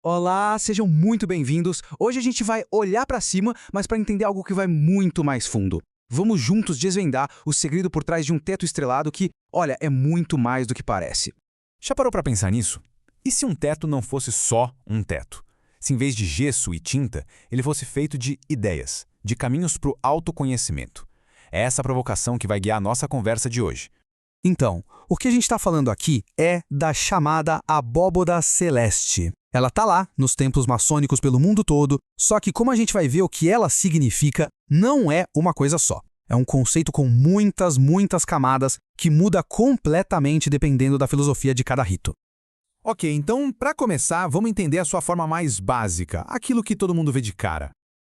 Olá, sejam muito bem-vindos. Hoje a gente vai olhar para cima, mas para entender algo que vai muito mais fundo. Vamos juntos desvendar o segredo por trás de um teto estrelado que, olha, é muito mais do que parece. Já parou para pensar nisso? E se um teto não fosse só um teto? Se em vez de gesso e tinta, ele fosse feito de ideias, de caminhos para o autoconhecimento? É essa a provocação que vai guiar a nossa conversa de hoje. Então, o que a gente está falando aqui é da chamada abóboda celeste. Ela está lá, nos templos maçônicos pelo mundo todo, só que como a gente vai ver o que ela significa, não é uma coisa só. É um conceito com muitas camadas que muda completamente dependendo da filosofia de cada rito. Ok, então, para começar, vamos entender a sua forma mais básica, aquilo que todo mundo vê de cara.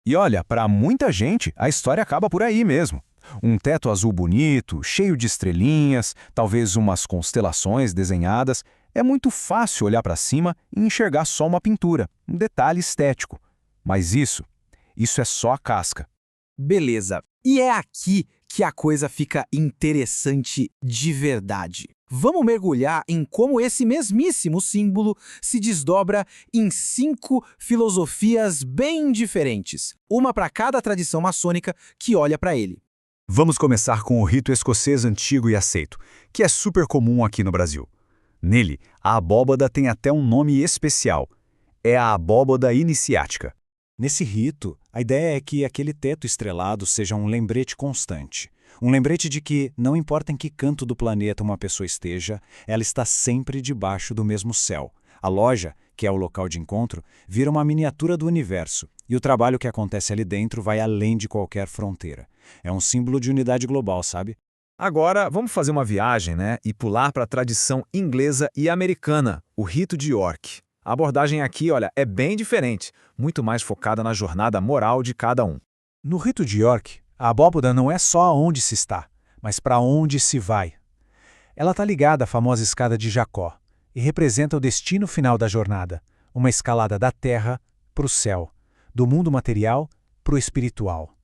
E olha, para muita gente, a história acaba por aí mesmo. Um teto azul bonito, cheio de estrelinhas, talvez umas constelações desenhadas. É muito fácil olhar para cima e enxergar só uma pintura, um detalhe estético. Mas isso é só a casca. Beleza. E é aqui que a coisa fica interessante de verdade. Vamos mergulhar em como esse mesmíssimo símbolo se desdobra em 5 filosofias bem diferentes, uma para cada tradição maçônica que olha para ele. Vamos começar com o rito escocês antigo e aceito, que é super comum aqui no Brasil. Nele, a abóbada tem até um nome especial. É a abóbada iniciática. Nesse rito, a ideia é que aquele teto estrelado seja um lembrete constante. Um lembrete de que, não importa em que canto do planeta uma pessoa esteja, ela está sempre debaixo do mesmo céu. A loja, que é o local de encontro, vira uma miniatura do universo, e o trabalho que acontece ali dentro vai além de qualquer fronteira. É um símbolo de unidade global, sabe? Agora, vamos fazer uma viagem, e pular para a tradição inglesa e americana, o rito de York. A abordagem aqui, olha, é bem diferente, muito mais focada na jornada moral de cada um. No rito de York, a abóbada não é só aonde se está, mas para onde se vai. Ela está ligada à famosa escada de Jacó e representa o destino final da jornada, uma escalada da terra para o céu, do mundo material para o espiritual.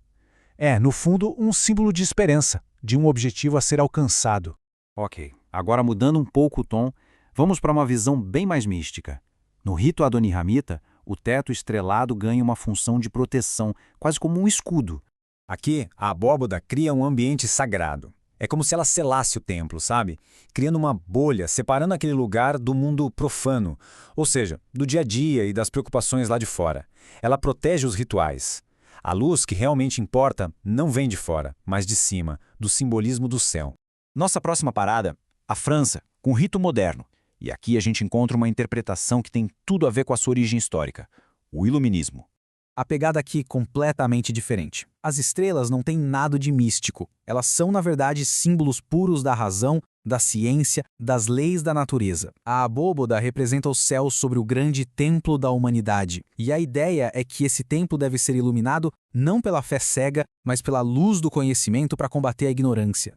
É, no fundo, um símbolo de esperança, de um objetivo a ser alcançado. Ok, agora mudando um pouco o tom, vamos para uma visão bem mais mística. No rito adoniramita, o teto estrelado ganha uma função de proteção, quase como um escudo. Aqui, a abóbada cria um ambiente sagrado. É como se ela selasse o templo, sabe? Criando uma bolha, separando aquele lugar do mundo profano, ou seja, do dia a dia e das preocupações lá de fora. Ela protege os rituais. A luz que realmente importa não vem de fora, mas de cima, do simbolismo do céu. Nossa próxima parada, a França, com o rito moderno. E aqui a gente encontra uma interpretação que tem tudo a ver com a sua origem histórica, o iluminismo. A pegada aqui é completamente diferente. As estrelas não têm nada de místico. Elas são, na verdade, símbolos puros da razão, da ciência, das leis da natureza. A abóbada representa o céu sobre o grande templo da humanidade. E a ideia é que esse templo deve ser iluminado não pela fé cega, mas pela luz do conhecimento para combater a ignorância.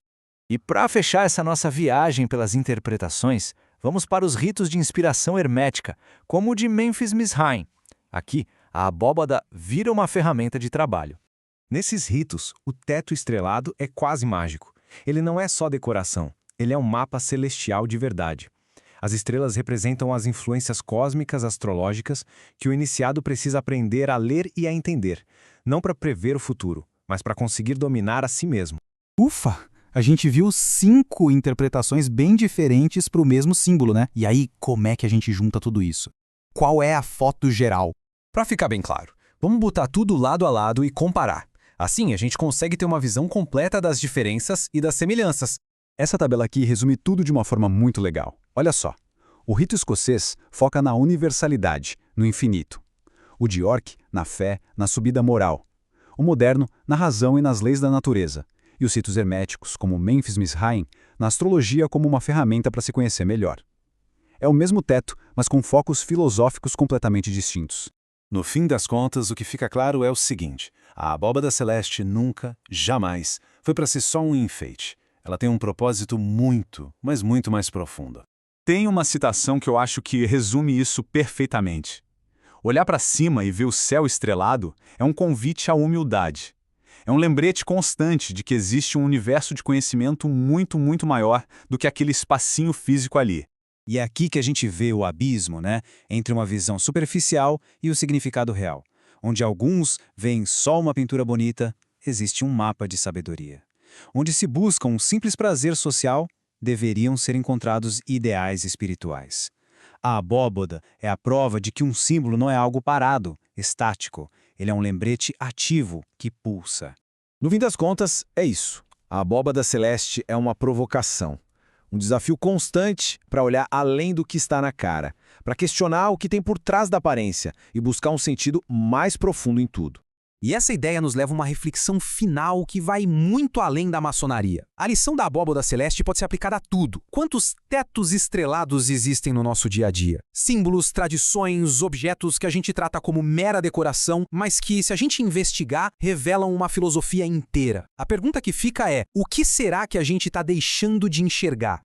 E para fechar essa nossa viagem pelas interpretações, vamos para os ritos de inspiração hermética, como o de Memphis Misraim. Aqui, a abóbada vira uma ferramenta de trabalho. Nesses ritos, o teto estrelado é quase mágico. Ele não é só decoração, ele é um mapa celestial de verdade. As estrelas representam as influências cósmicas astrológicas que o iniciado precisa aprender a ler e a entender, não para prever o futuro, mas para conseguir dominar a si mesmo. Ufa! A gente viu 5 interpretações bem diferentes para o mesmo símbolo, né? E aí, como é que a gente junta tudo isso? Qual é a foto geral? Para ficar bem claro, vamos botar tudo lado a lado e comparar. Assim, a gente consegue ter uma visão completa das diferenças e das semelhanças. Essa tabela aqui resume tudo de uma forma muito legal. Olha só, o rito escocês foca na universalidade, no infinito. O de York, na fé, na subida moral. O moderno, na razão e nas leis da natureza. E os ritos herméticos, como Memphis Misraim, na astrologia como uma ferramenta para se conhecer melhor. É o mesmo teto, mas com focos filosóficos completamente distintos. No fim das contas, o que fica claro é o seguinte: a abóbada celeste nunca, jamais, foi para ser só um enfeite. Ela tem um propósito muito, mas muito mais profundo. Tem uma citação que eu acho que resume isso perfeitamente. Olhar para cima e ver o céu estrelado é um convite à humildade. É um lembrete constante de que existe um universo de conhecimento muito maior do que aquele espacinho físico ali. E é aqui que a gente vê o abismo, né, entre uma visão superficial e o significado real. Onde alguns veem só uma pintura bonita, existe um mapa de sabedoria. Onde se busca um simples prazer social, deveriam ser encontrados ideais espirituais. A abóboda é a prova de que um símbolo não é algo parado, estático. Ele é um lembrete ativo que pulsa. No fim das contas, é isso. A abóbada celeste é uma provocação. Um desafio constante para olhar além do que está na cara, para questionar o que tem por trás da aparência e buscar um sentido mais profundo em tudo. E essa ideia nos leva a uma reflexão final que vai muito além da maçonaria. A lição da abóboda celeste pode ser aplicada a tudo. Quantos tetos estrelados existem no nosso dia a dia? Símbolos, tradições, objetos que a gente trata como mera decoração, mas que, se a gente investigar, revelam uma filosofia inteira. A pergunta que fica é: o que será que a gente está deixando de enxergar?